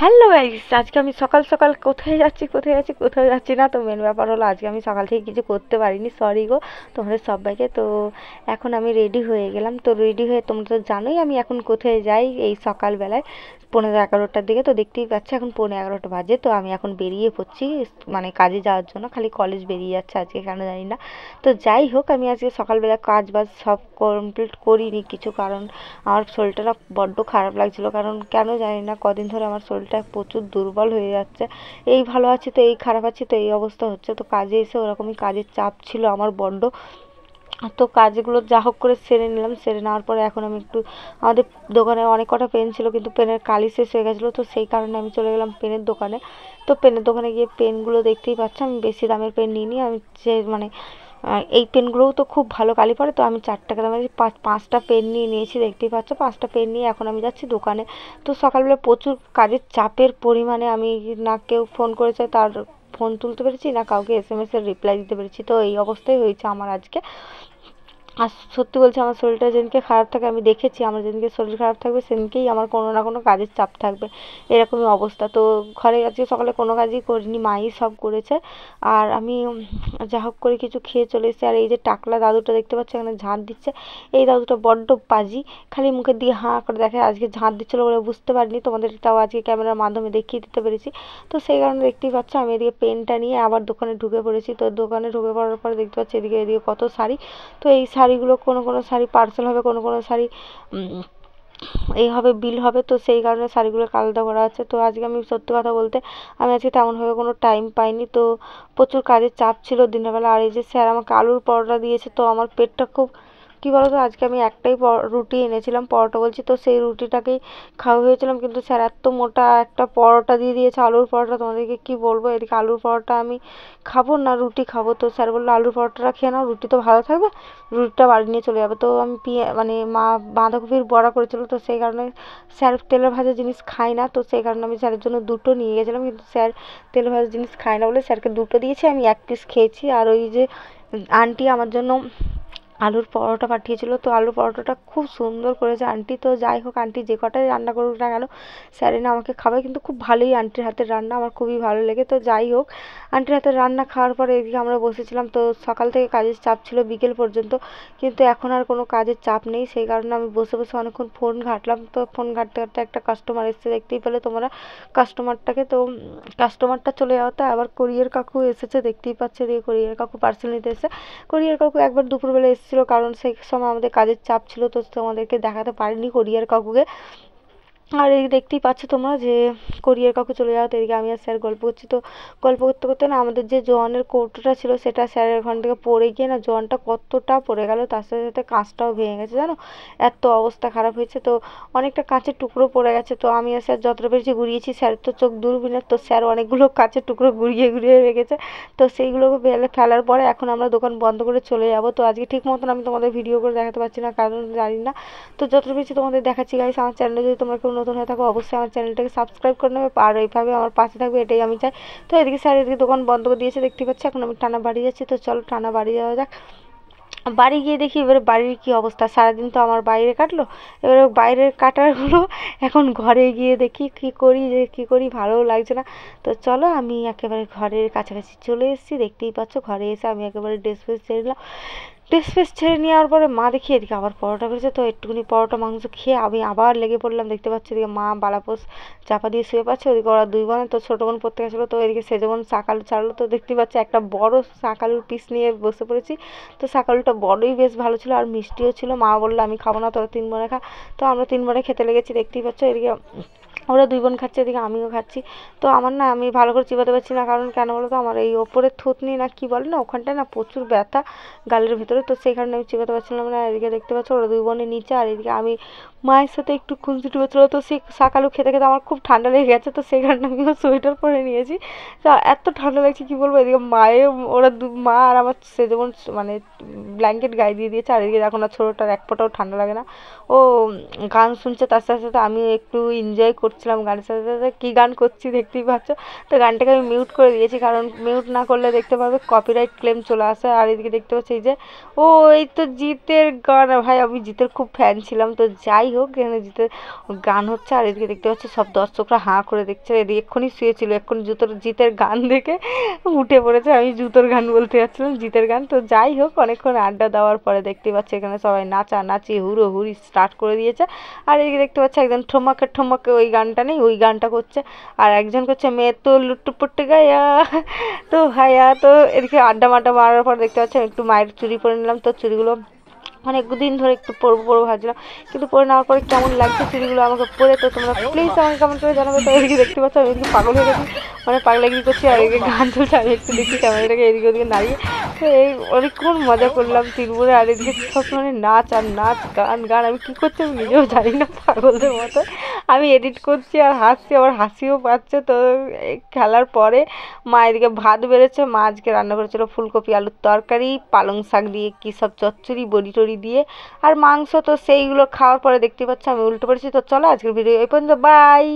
Hello guys, আজকে আমি সকাল সকাল কোথায় যাচ্ছি না। তো মেন ব্যাপার হলো আজকে আমি সকাল থেকে কিছু করতে পারিনি, সরি গো তোমাদের সবাইকে। তো এখন আমি রেডি হয়ে গেলাম। তো রেডি হয়ে তোমরা তো জানোই আমি এখন কোথায় যাই, এই সকালবেলায় 11:30টার দিকে। তো দেখতেই পাচ্ছ এখন 11:30 বাজে। তো আমি এখন বেরিয়ে পড়ছি মানে কাজে যাওয়ার জন্য। খালি কলেজ বেরিয়ে যাচ্ছে আজকে, কেন জানি না। তো যাই হোক, আমি আজকে সকালবেলা কাজ বাজ সব কমপ্লিট করিনি কিছু, কারণ আমার শরীরটা না বড্ড খারাপ লাগছিল। কারণ কেন জানি না কদিন ধরে আমার শরীরটা প্রচুর দুর্বল হয়ে যাচ্ছে। এই ভালো আছি তো এই খারাপ আছি, তো এই অবস্থা হচ্ছে। তো কাজে এসে ওরকমই কাজের চাপ ছিল আমার বড্ড। তো কাজগুলো যা হোক করে সেরে নিলাম। সেরে নেওয়ার পরে এখন আমি একটু আমাদের দোকানে অনেক কটা পেন ছিল, কিন্তু পেনের কালি শেষ হয়ে গেছিলো। তো সেই কারণে আমি চলে গেলাম পেনের দোকানে। তো পেনের দোকানে গিয়ে পেনগুলো দেখতেই পাচ্ছি আমি বেশি দামের পেন নিইনি। আমি যে মানে এই পেনগুলোও তো খুব ভালো কালি পড়ে। তো আমি 4 টাকা দামের পাঁচটা পেন নিয়ে নিয়েছি, দেখতেই পাচ্ছ। 5টা পেন নিয়ে এখন আমি যাচ্ছি দোকানে। তো সকালবেলা প্রচুর কাজের চাপের পরিমাণে আমি না কেউ ফোন করেছে তার ফোন তুলতে পেরেছি, না কাউকে এসএমএস এর রিপ্লাই দিতে পেরেছি। তো এই অবস্থাই হয়েছে আমার আজকে। আর সত্যি বলছি, আমার শরীরটা যেদিনকে খারাপ থাকে, আমি দেখেছি আমার যেদিনকে শরীর খারাপ থাকবে সেদিনকেই আমার কোনো না কোনো কাজের চাপ থাকবে, এরকমই অবস্থা। তো ঘরে আজকে সকালে কোনো কাজই করিনি, মাই সব করেছে। আর আমি যা হোক করে কিছু খেয়ে চলে এসেছি। আর এই যে টাকলা দাদুটা দেখতে পাচ্ছি এখানে ঝাঁট দিচ্ছে, এই দাদুটা বড্ড পাজি, খালি মুখের দিকে হাঁ করে দেখে। আজকে ঝাঁট দিচ্ছিলো বলে বুঝতে পারিনি, তোমাদের তাও আজকে ক্যামেরার মাধ্যমে দেখিয়ে দিতে পেরেছি। তো সেই কারণে দেখতেই পাচ্ছ আমি এদিকে পেনটা নিয়ে আবার দোকানে ঢুকে পড়েছি। তো দোকানে ঢুকে পড়ার পরে দেখতে পাচ্ছি এদিকে কত শাড়ি। তো এই শাড়িগুলো কোনো কোনো শাড়ি পার্সেল হবে, কোনো কোনো শাড়ি এই হবে বিল হবে। তো সেই কারণে শাড়িগুলোকে আলাদা করা আছে। তো আজকে আমি সত্যি কথা বলতে আমি আজকে তেমনভাবে কোনো টাইম পাইনি। তো প্রচুর কাজের চাপ ছিল দিনের বেলা। আর এই যে স্যার আমাকে আলুর পরোটা দিয়েছে, তো আমার পেটটা খুব কী বলো তো, আজকে আমি একটাই রুটি এনেছিলাম, পরোটা বলছি, তো সেই রুটিটাকেই খাওয়া হয়েছিলাম। কিন্তু স্যার এত মোটা একটা পরোটা দিয়ে দিয়েছে, আলুর পরোটা, তোমাদেরকে কী বলবো। এদিকে আলুর পরোটা আমি খাবো না রুটি খাবো। তো স্যার বললো আলুর পরোটাটা খেয়ে নাও, রুটি তো ভালো থাকবে, রুটিটা বাড়ি নিয়ে চলে যাবে। তো আমি মানে মা বাঁধাকপির বড়া করেছিল, তো সেই কারণে স্যার তেলের ভাজা জিনিস খায় না। তো সেই কারণে আমি স্যারের জন্য দুটো নিয়ে গেছিলাম, কিন্তু স্যার তেল ভাজা জিনিস খায় না বলে স্যারকে দুটো দিয়েছি, আমি 1 পিস খেয়েছি। আর ওই যে আন্টি আমার জন্য আলুর পরোটা পাঠিয়েছিল, তো আলুর পরোটাটা খুব সুন্দর করেছে আন্টি। তো যাই হোক, আন্টি যে কটাই রান্না করুক না কেন স্যারে না আমাকে খাবে, কিন্তু খুব ভালোই আন্টির হাতের রান্না, আমার খুবই ভালো লেগে। তো যাই হোক, আন্টির হাতের রান্না খাওয়ার পরে এদিকে আমরা বসেছিলাম। তো সকাল থেকে কাজের চাপ ছিল বিকেল পর্যন্ত, কিন্তু এখন আর কোনো কাজের চাপ নেই। সেই কারণে আমি বসে বসে অনেকক্ষণ ফোন ঘাঁটলাম। তো ফোন ঘাঁটতে ঘাঁটতে একটা কাস্টমার এসেছে, দেখতেই পেলে তোমরা কাস্টমারটাকে। তো কাস্টমারটা চলে যাওয়াতে আবার কোরিয়ার কাকু এসেছে, দেখতেই পাচ্ছে। দিয়ে কোরিয়ার কাকু পার্সেল নিতে এসেছে। কোরিয়ার কাকু একবার দুপুরবেলা এসেছিলো, কারণ সেই সময় আমাদের কাজের চাপ ছিল, তো তোমাদেরকে দেখাতে পারিনি কোরিয়ার কাকুকে। আর এই দেখতেই পাচ্ছ তোমরা যে কোরিয়ার কাকু চলে যাওয়াতে এদিকে আমি আর স্যার গল্প করছি। তো গল্প করতে করতে না আমাদের যে জোয়ানের কৌটোটা ছিল সেটা স্যারের ওখান থেকে পড়ে গিয়ে না জোয়ানটা কতটা পড়ে গেল, তার সাথে সাথে কাঁচটাও ভেঙে গেছে, জানো, এত অবস্থা খারাপ হয়েছে। তো অনেকটা কাঁচের টুকরো পড়ে গেছে। তো আমি আর স্যার যতটা পেরেছি ঘুরিয়েছি, স্যারের তো চোখ দূরবীনের, তো স্যার অনেকগুলো কাঁচের টুকরো ঘুরিয়ে ঘুরিয়ে রেখেছে। তো সেইগুলোকে ফেলার পরে এখন আমরা দোকান বন্ধ করে চলে যাব। তো আজকে ঠিক মতন আমি তোমাদের ভিডিও করে দেখাতে পারছি না, কারণ জানি না। তো যতটা পেরেছি তোমাদের দেখাচ্ছি গাইস। আমার চ্যানেলে যদি তোমরা কেউ নতুন হয়ে থাকো অবশ্যই আমার চ্যানেলটাকে সাবস্ক্রাইব করে নেবে, আর এইভাবে আমার পাশে থাকবে, এটাই আমি চাই। তো এদিকে স্যার এদিকে দোকান বন্ধ করে দিয়েছে, দেখতে পাচ্ছি। এখন আমি টানা বাড়ি যাচ্ছি। তো চলো টানা বাড়ি যাওয়া যাক। বাড়ি গিয়ে দেখি এবারে বাড়ির কি অবস্থা। সারাদিন তো আমার বাইরে কাটলো, এবারে বাইরের কাটারগুলো এখন ঘরে গিয়ে দেখি কি করি ভালোও লাগছে না। তো চলো আমি একেবারে ঘরের কাছাকাছি চলে এসেছি, দেখতেই পাচ্ছ। ঘরে এসে আমি একেবারে ড্রেস ফ্রেস ছেড়ে নিলাম। ড্রেস ফ্রেস ছেড়ে নেওয়ার পরে মা দেখি এদিকে আবার পরোটা করেছে। তো একটুখানি পরোটা মাংস খেয়ে আমি আবার লেগে পড়লাম, দেখতে পাচ্ছি এদিকে মা বালাপোষ চাপা দিয়ে শুয়ে পাচ্ছে, ওদিকে ওরা দুই বোনে। তো ছোটো বোন পড়তে গেছিলো, তো এদিকে সেজো বোন শাকালু ছাড়লো। তো দেখতে পাচ্ছি একটা বড় শাকালুর পিস নিয়ে বসে পড়েছি। তো শাকালুটা বড়ই বেশ ভালো ছিল আর মিষ্টিও ছিল। মা বললো আমি খাবো না, তোরা 3 বোনে খা। তো আমরা 3 বোনে খেতে লেগেছি, দেখতেই পাচ্ছ। এদিকে ওরা 2 বোন খাচ্ছে, এদিকে আমিও খাচ্ছি। তো আমার না আমি ভালো করে চিবাতে পারছি না, কারণ কেন বলো তো, আমার এই ওপরের থুতনি না কি বলে না, ওখানটায় না প্রচুর ব্যথা গালের ভেতরে। তো সেই কারণে আমি চিবাতে পারছিলাম না। এদিকে দেখতে পাচ্ছ ওরা 2 বোনের নিচে, আর এদিকে আমি মায়ের সাথে একটু খুনসুটি টুবেছিল। তো সেই শাকালু খেতে খেতে আমার খুব ঠান্ডা লেগে গেছে, তো সেই কারণে আমিও সোয়েটার পরে নিয়েছি। তো এত ঠান্ডা লাগছে কি বলবো। এদিকে ওরা মা আর আমার সে যেমন মানে ব্ল্যাঙ্কেট গায়ে দিয়ে দিয়েছে। আর এদিকে দেখো না ছোটোটার এক ফোঁটাও ঠান্ডা লাগে না, ও গান শুনছে, তার সাথে সাথে আমিও একটু এনজয় করছিলাম গানের সাথে সাথে। কী গান করছি দেখতেই পাচ্ছ। তো গানটাকে আমি মিউট করে দিয়েছি, কারণ মিউট না করলে দেখতে পাবে কপিরাইট ক্লেম চলে আসে। আর এদিকে দেখতে পাচ্ছি এই যে ও এই তো জিতের গান, ভাই আমি জিতের খুব ফ্যান ছিলাম। তো যাই হোক, এখানে জিতের গান হচ্ছে আর এদিকে দেখতে পাচ্ছি সব দর্শকরা হাঁ করে দেখছে। এদিকে এক্ষুনি শুয়েছিল, এক্ষুনি জিতের গান দেখে উঠে পড়েছে। আমি জুতোর গান বলতে যাচ্ছিলাম, জিতের গান। তো যাই হোক, অনেকক্ষণ আড্ডা দেওয়ার পরে দেখতে পাচ্ছি এখানে সবাই নাচানাচি হুড়োহুড়ি স্টার্ট করে দিয়েছে। আর এদিকে দেখতে পাচ্ছি একজন ঠোমাকে ঠোমাকে, ওই গানটা নেই, ওই গানটা করছে। আর একজন করছে মেয়ে তো লুট্টুপুট্টু গায়া। তো ভাইয়া তো এদিকে আড্ডা মাড্ডা মারার পর দেখতে পাচ্ছি একটু মায়ের চুড়ি পরে নিলাম। তো চুড়িগুলো অনেকদিন ধরে একটু পরবো পরবো ভাবছিলাম, কিন্তু পরে নেওয়ার পরে কেমন লাগছে চুড়িগুলো আমাকে পরে। তো তোমরা প্লিজ আমাকে কমেন্ট করে জানাবে। তো এদিকে দেখতে পাচ্ছ আমি এদিকে পাগল হয়ে গেছি, মানে পাগলাগিরি করছি আর এদিকে গান চলছে। আমি একটু দেখি ক্যামেরাটাকে এদিকে ওদিকে দাঁড়িয়ে। তো এই অনেকক্ষণ মজা করলাম তিনপুরে। আর এদিকে সব মানে নাচ আর নাচ, গান গান, আমি কী করছি আমি নিজেও জানি না, পাগলদের মতো। আমি এডিট করছি আর হাসছি, আবার হাসিও পাচ্ছে। তো এই খেলার পরে মা এদিকে ভাত বেড়েছে, মা আজকে রান্না করেছিল ফুলকপি আলুর তরকারি, পালং শাক দিয়ে কী সব চচ্চড়ি বড়ি টড়ি দিয়ে, আর মাংস। তো সেইগুলো খাওয়ার পরে দেখতে পাচ্ছ আমি উল্টো পড়েছি। তো চলো আজকের ভিডিও এই পর্যন্ত, বাই।